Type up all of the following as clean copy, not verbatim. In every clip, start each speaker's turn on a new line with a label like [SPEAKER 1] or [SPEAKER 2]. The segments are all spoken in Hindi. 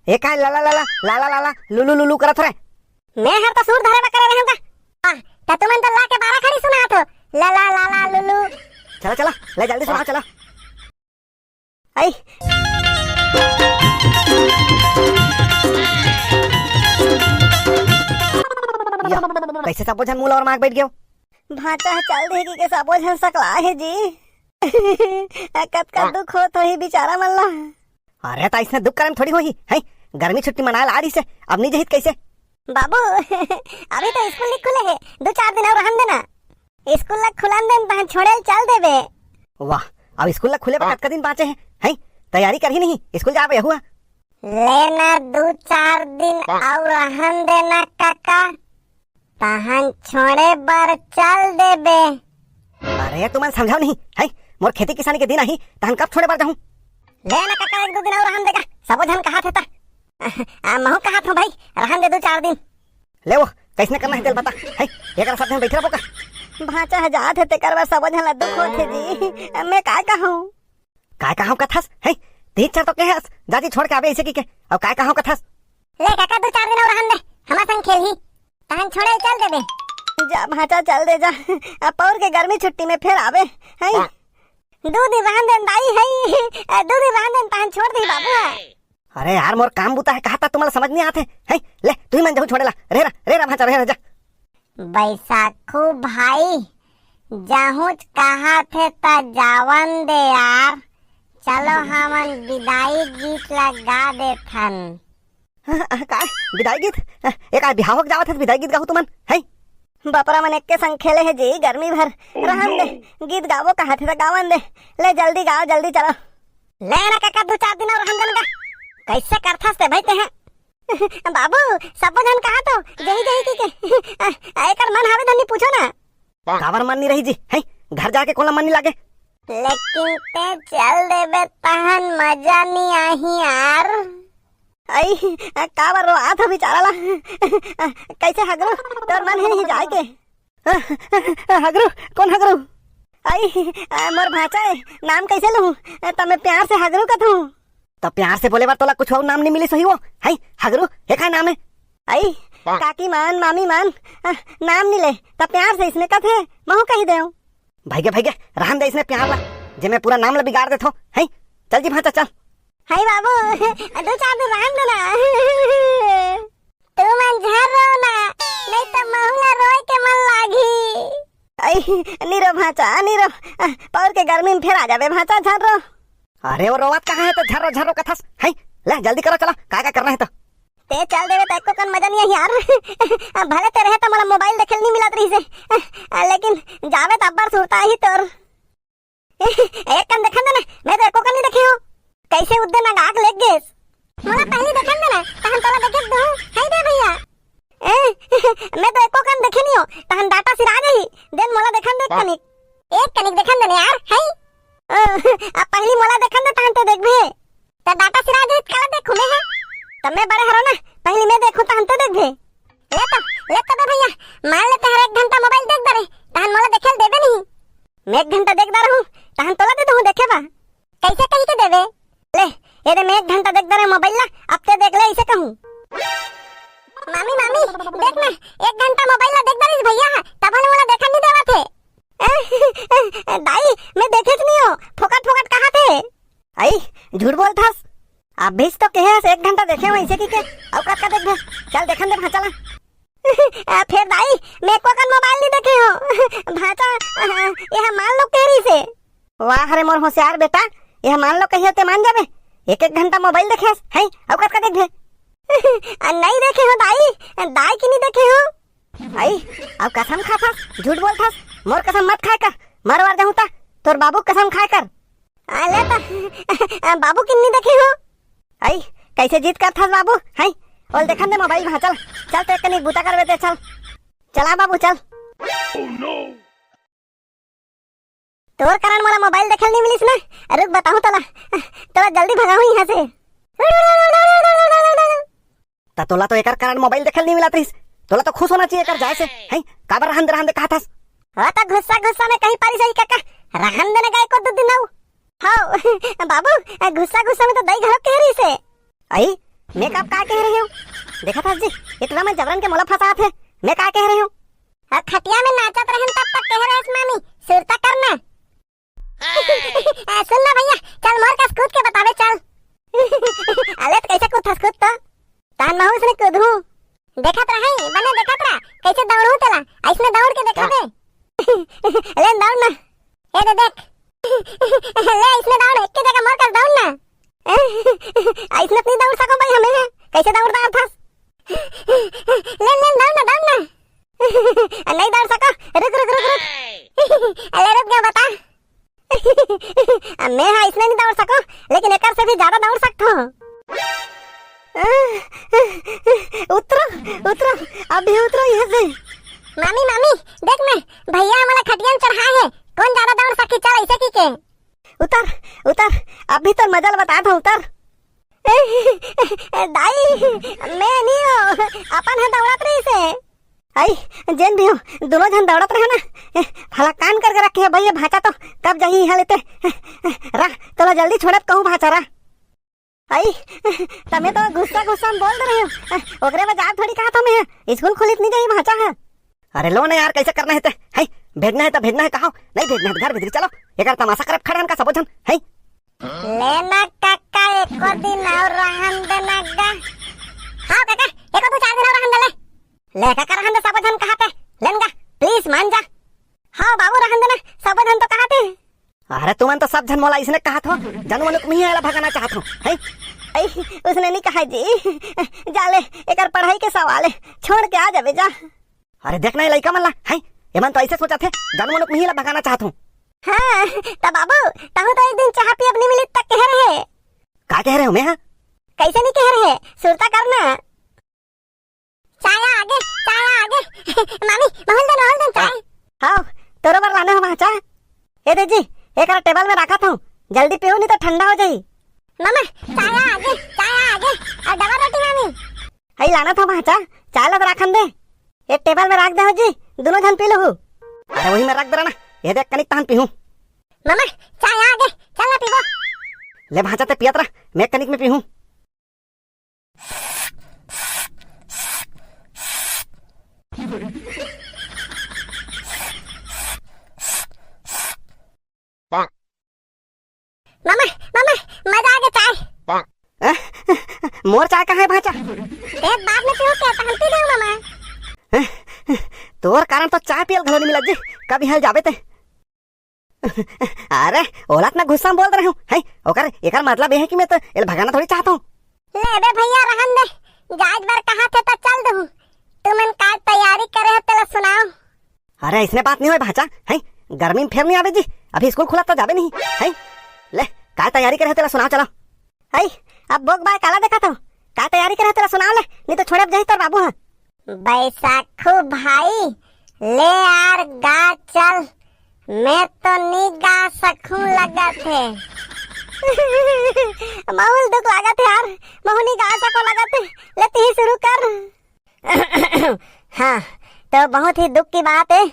[SPEAKER 1] एक काय ला ला ला ला ला ला ला ला लुलु लुलु करत रे।
[SPEAKER 2] मैं हर तो सूर धरे में करे रहूंगा। ता तुमन तो ला के 12 खड़ी सुना तो ला ला ला ला लुलु।
[SPEAKER 1] चला चला ले जल्दी सुना चला। आई कैसे सबो झन मुला और माग बैठ गयो।
[SPEAKER 2] भाचा चल देगी के सबो झन सकला है जी। कत का दुख हो तो ही बेचारा मल्ला।
[SPEAKER 1] अरे ता इसने दुख करम थोड़ी होई है। गर्मी छुट्टी मनाए ला रही से अब नहीं जहित कैसे।
[SPEAKER 2] बाबू अभी तो स्कूल नहीं खुले है, 2-4 दिन और रहन देना। स्कूल लग खुलन देन तहन छोड़ेल चल देबे।
[SPEAKER 1] वाह अब स्कूल लग खुले पर कत दिन बाचे हैं तैयारी कर ही नहीं स्कूल जाबे हुआ।
[SPEAKER 2] लेना 2-4 दिन और रहन देना काका, तहन छोड़े बर चल देबे।
[SPEAKER 1] अरे तुमन समझाओ नहीं है मोर खेती किसानी के दिन आई तहन कब छोड़े बर जाऊं।
[SPEAKER 2] लेना काका 1-2 दिन और रहन देगा। सबो झन कहा थे ता महू कहा था भाई रहन दे 2-4 दिन।
[SPEAKER 1] ले वो कैसे करना है तेल बता है एकरा साथ में बैठा पोका।
[SPEAKER 2] भाचा हजात है ते करवा सबो झन दुख होथे जी। मैं का कहूं
[SPEAKER 1] कथस है 3-4 तो कहस जाती छोड़ के आवे ऐसे की के अब का कहूं कथस।
[SPEAKER 2] ले काका 2-4 दिन और रहन दे हमरा संग खेल ही तहन छोड़े चल देबे। जा भाचा चल दे जा अब पौर के गर्मी छुट्टी में फिर आवे है। 2 दिन रहन दे दाई है 2 दिन रहन दे तहन छोड़ दी बाबू।
[SPEAKER 1] अरे यार मोर काम बुता है कहा था तुम्हारा समझ नहीं आते है। ले तू ही मन जाऊ छोड़ेला रे भाचा रे जा।
[SPEAKER 2] बैसाखू भाई जाहुच कहा थे ता जावन दे यार। चलो हमन विदाई गीत लगा दे थन।
[SPEAKER 1] का विदाई गीत एक आ बिहावक जावत है विदाई गीत गाहू तुमन है।
[SPEAKER 2] बपरा मन के संग खेले है जी गर्मी भर रहन दे गीत गावो कहा थे ता गावन दे। ले जल्दी गाओ जल्दी चलो। ले ना काका 2-4 दिन और रहन देगा। कैसे करथस ते भाई ते हैं बाबू सबो जन कहा तो जही की के एकर मन हावे धनी पूछो ना।
[SPEAKER 1] कावर मन नहीं रही जी है घर जाके कोला मन नहीं लागे।
[SPEAKER 2] लेकिन ते चल देबे तहन मजा नहीं आही यार। आई कावर रो आधा बेचारा ला कैसे हगरू तोर मन है नहीं जाए के।
[SPEAKER 1] हगरू कौन हगरू।
[SPEAKER 2] आई मोर भाचा है नाम कैसे लूं तब मैं प्यार से हगरू कहूं।
[SPEAKER 1] तो प्यार से बोले बार तोला कुछ और नाम नहीं मिली सही वो है हगरू एक है नाम है।
[SPEAKER 2] आई काकी मान मामी मान नाम नहीं ले तब प्यार से इसने कथे महू कही दे।
[SPEAKER 1] भाई रहन दे इसने प्यार ला जे मैं पूरा नाम ला बिगाड़ देथो है। चल जी भाचा चल।
[SPEAKER 2] हाय बाबू 2-4 दिन रहन देना। तू मन झर रो ना नहीं तो महूला रोए के मन लागी। आई नीरो भाचा नीरो पौर के गर्मी में फिर आ जाबे भाचा झर रो।
[SPEAKER 1] अरे वो रोवत कहाँ है तो झर्रो कथस है। ले जल्दी करो चला का करना है तो
[SPEAKER 2] ते चल देवे तो कन मजा नहीं है यार। भले तेरे है तो मला मोबाइल देखे नहीं मिलत रही से लेकिन जावे तो अब्बर सुरता ही तोर एक कन देखन देना। मैं तो एको कन नहीं देखे हो कैसे उद्दे ना गाक लेग गेस मला पहले देखन देना तहन तोला देखे दो है दे भैया। मैं तो एको कन देखे नहीं हो तहन डाटा सिरा गई देन मोला देखन दे कनिक एक कनिक देखन देना यार है। अब पहली मोला देखन दे तहन तो देखबे त डाटा सिरा दे कला देखू मैं है तब मैं बड़े हरो ना पहली मैं देखू तहन तो देखबे। ले तो भैया मान ले तेरे 1 घंटा मोबाइल देख दरे तहन मोला देखेल देबे नहीं। मैं 1 घंटा देख दर हूं तहन तोला दे दूं देखे बा कैसे कही के देबे। ले ये दे मैं 1 घंटा देख दरे मोबाइल ला अब ते देख ले इसे कहूं। मामी देख ना 1 घंटा मोबाइल ला देख दरिस भैया तब मोला देखन नहीं देवा थे। दाई मैं देखे नहीं हो फोकट कहा थे।
[SPEAKER 1] आई झूठ बोलथस अब भी तो कहे 1 घंटा देखे वैसे की के अब का देख दे चल देखन दे भाचा ला।
[SPEAKER 2] फिर दाई मैं को कन मोबाइल नहीं देखे हो भाचा यह मान लो केरी से।
[SPEAKER 1] वाह रे मोर होशियार बेटा यह मान लो कहियो ते मान जाबे 1 घंटा मोबाइल देखे है अब का देख दे।
[SPEAKER 2] नहीं देखे हो दाई की नहीं देखे हो।
[SPEAKER 1] आई अब कसम खाता झूठ बोलथस मोर कसम मत खाए कर मरवार जाऊं ता तोर बाबू कसम खाए कर।
[SPEAKER 2] आले ता बाबू की नहीं देखे हो।
[SPEAKER 1] आई कैसे जीत कर था बाबू है और देखन दे मोबाइल भाचल चल ते कनी बूता करवे दे चल चला बाबू चल।
[SPEAKER 2] तोर कारण मोला मोबाइल देखल नहीं मिलिस ना। रुक बताऊं तोला जल्दी भगाऊं यहां से।
[SPEAKER 1] तोला तो एकर कारण मोबाइल देखल नहीं मिला त्रिस तोला तो खुश होना चाहिए कर जाए से है काबर रहन दे कहा था।
[SPEAKER 2] हां त गुस्सा में कहीं पारी सही काका रहन देने गए को 2 दिन आऊ। हां बाबू गुस्सा में तो दई घर कह रही से।
[SPEAKER 1] आई मैं कब का कह रही हूँ? देखा था जी, इतना मैं जबरन के मोला फंसा थे। मैं का कह रही हूँ?
[SPEAKER 2] खटिया में नाचत रहन तब तक कह रहे मामी सुरता करना। सुन ना भैया, चल मोर कस कूद के बतावे चल। अले तो कैसे कूद कूद तो तान महूस ने कूदू देखत रहे बने देखत रहा कैसे दौड़ू तेला ऐसने दौड़ के देखा दे। ले दौड़ ना ए दे देख ले ऐसने दौड़ एक जगह मोर कस दौड़ ना ऐसने नहीं दौड़ सको भाई हमें कैसे दौड़ता था। ले ले दौड़ ना नहीं दौड़ सको रुक रुक रुक रुक अरे रुक गया बता। मैं हाँ इसने नहीं दौड़ सको लेकिन एक से भी ज्यादा दौड़ सकता हूँ। उतरो उतरो अभी उतरो यहाँ से। मामी मामी देख मैं भैया हमारा खटिया में चढ़ा है कौन ज्यादा दौड़ सके चल ऐसे की के।
[SPEAKER 1] उतर उतर अभी तो मजल बता था उतर।
[SPEAKER 2] दाई मैं नहीं हूँ अपन है दौड़त रही से।
[SPEAKER 1] आई जेन भी हो दोनों जन दौड़त रहे ना भला कान करके रखे है भैया भाचा तो कब जाही यहाँ लेते रहा तो जल्दी छोड़त कहूँ भाचा रहा। आई तमें तो गुस्सा गुस्सा में बोल रहे हो ओकरे बाजार थोड़ी कहा था मैं स्कूल खुलित नहीं जाही भाचा है। अरे लो ना यार कैसे करना है है भेजना है तो भेजना है कहा नहीं भेजना है तो घर भेज चलो एक तमाशा कर खड़ा का सब जन है
[SPEAKER 2] लेना काका एक दिन और रहन देना गा। हाँ काका एक तो 4 दिन और रहन दे ले काका रहन दे सब जन कहते लेनगा प्लीज मान जा। हाँ बाबू रहन देना सब जन तो कहते।
[SPEAKER 1] अरे तुमन तो सब जन मोला इसने कहा था जन मन को मैं भगाना चाहता हूँ है उसने नहीं कहा जी जाले एक पढ़ाई के सवाल है छोड़ के आ जावे जा। अरे देखना है लड़का मल्ला है एमन तो ऐसे सोचा थे जन मन को मैं भगाना चाहता हूँ।
[SPEAKER 2] हाँ तो बाबू तहु तो एक दिन चाह पी अपनी मिली तक कह रहे
[SPEAKER 1] क्या कह रहे हो मैं
[SPEAKER 2] कैसे नहीं कह रहे सुरता करना चाय आगे मामी महल दन चाय।
[SPEAKER 1] हाँ तोरो बार लाने हो भाचा ए दे जी एक टेबल में रखा था जल्दी पियो नहीं तो ठंडा हो जाई।
[SPEAKER 2] मामा चाय आगे और डबल रोटी मामी
[SPEAKER 1] हई लाना था भाचा चाय ला राखन दे एक टेबल में रख दे हो जी दोनों जन पी लो। अरे वही में रख दे ना ये देख कनिक तहन पीहूं।
[SPEAKER 2] मामा चाय आगे चल ना पीबो
[SPEAKER 1] ले भाचा ते पियत रहा मैं कनिक में पीहूं।
[SPEAKER 2] मामा मजा आ गया चाय।
[SPEAKER 1] मोर चाय का है भाचा
[SPEAKER 2] एक बाद में पियो क्या तहन पी दे मामा।
[SPEAKER 1] तोर कारण तो चाय पियल घलो नहीं मिला जी कभी हल जावे ते। अरे औलाद ना गुस्सा में बोल रहे हूँ है ओकर एकर मतलब ये है कि मैं तो एल भगाना थोड़ी चाहता हूँ।
[SPEAKER 2] ले बे भैया रहन दे गाज बार कहा थे तो चल दू तुमन का तैयारी करे हो तेला सुनाओ।
[SPEAKER 1] अरे इसने बात नहीं हुई भाचा है गर्मी में फिर नहीं आवे जी अभी स्कूल खुला तो जावे नहीं है ले का तैयारी करे तेला सुनाओ चलो है अब बोक बाय काला देखा था का तैयारी करे तेला सुनाओ ले नहीं तो छोड़े अब जाही तोर बाबू है।
[SPEAKER 2] बैसाखू भाई ले यार गा चल मैं तो नहीं गा सकूं लगा थे। माहौल दुख लगा थे यार महू नहीं गा सको लगा थे लेते ही शुरू कर। हाँ तो बहुत ही दुख की बात है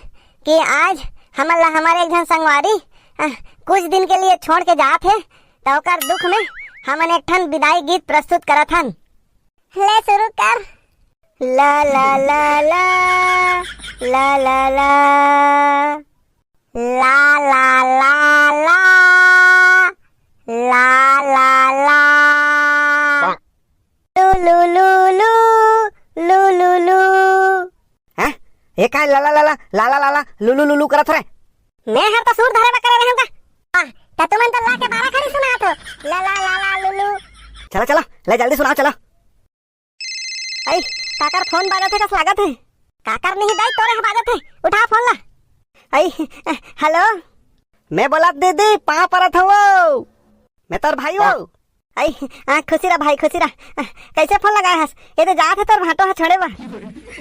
[SPEAKER 2] कि आज हमारे एक जन संगवारी कुछ दिन के लिए छोड़ के जात है तो ओकर दुख में हमन एक ठन विदाई गीत प्रस्तुत करत हन। ले शुरू कर। ला ला ला ला ला ला ला ला ला ला ला ला ला ला लू लू लू लू लू लू लू।
[SPEAKER 1] हैं ये का ला ला ला ला ला ला ला ला लुलु लुलु करत रहे
[SPEAKER 2] मैं हर तो सुर धरे में करे रहूंगा तो तुमन तो ला के 12 खड़ी सुना तो ला ला ला ला लुलु।
[SPEAKER 1] चलो चलो ले जल्दी सुनाओ चलो। आई काकर फोन बाजत है का स्वागत है
[SPEAKER 2] काकर नहीं दाई तोरे बाजत है उठा फोन ला।
[SPEAKER 1] आई हेलो मैं बोला दीदी पा परत हो मैं तोर भाई हो। आई खुशी रहा भाई खुशी रहा कैसे फोन लगाया हस ये तो जात है तोर भाटो है छड़े बा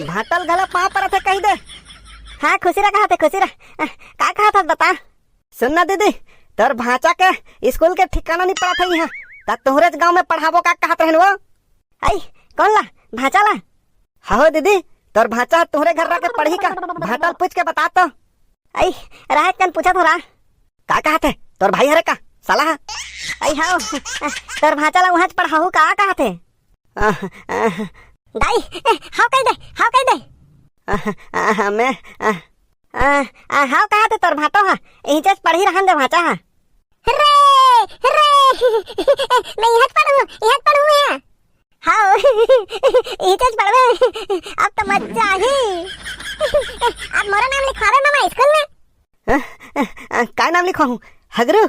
[SPEAKER 1] भाटल गला पा परत है कह दे। हाँ खुशी रहा कहा थे खुशी रहा का कहा था बता। सुनना दीदी तोर भाचा के स्कूल के ठिकाना नहीं पड़ा था यहाँ तब तोहरे गांव में पढ़ाबो का कहत रहन वो। आई कौन ला भाचा ला। हाँ दीदी तोर भाचा तोहरे घर रह के पढ़ी का भाटल पूछ के बता तो। आई रहा कन पूछा थोड़ा का कहते तोर भाई हरे का साला आई हाँ तोर भाचा ला वहाँ पढ़ाऊ का कहते।
[SPEAKER 2] दाई हाव कह दे
[SPEAKER 1] मैं हाव कहा ते तोर भाटो हा इचेच पढ़ी रहन दे भाचा हा
[SPEAKER 2] रे मैं यहाँ पढ़ूँ मैं हाव इचेच पढ़वे अब तो मजा ही अब मोरा नाम लिखवावे मामा स्कूल में
[SPEAKER 1] का नाम लिखवा हूँ हगरू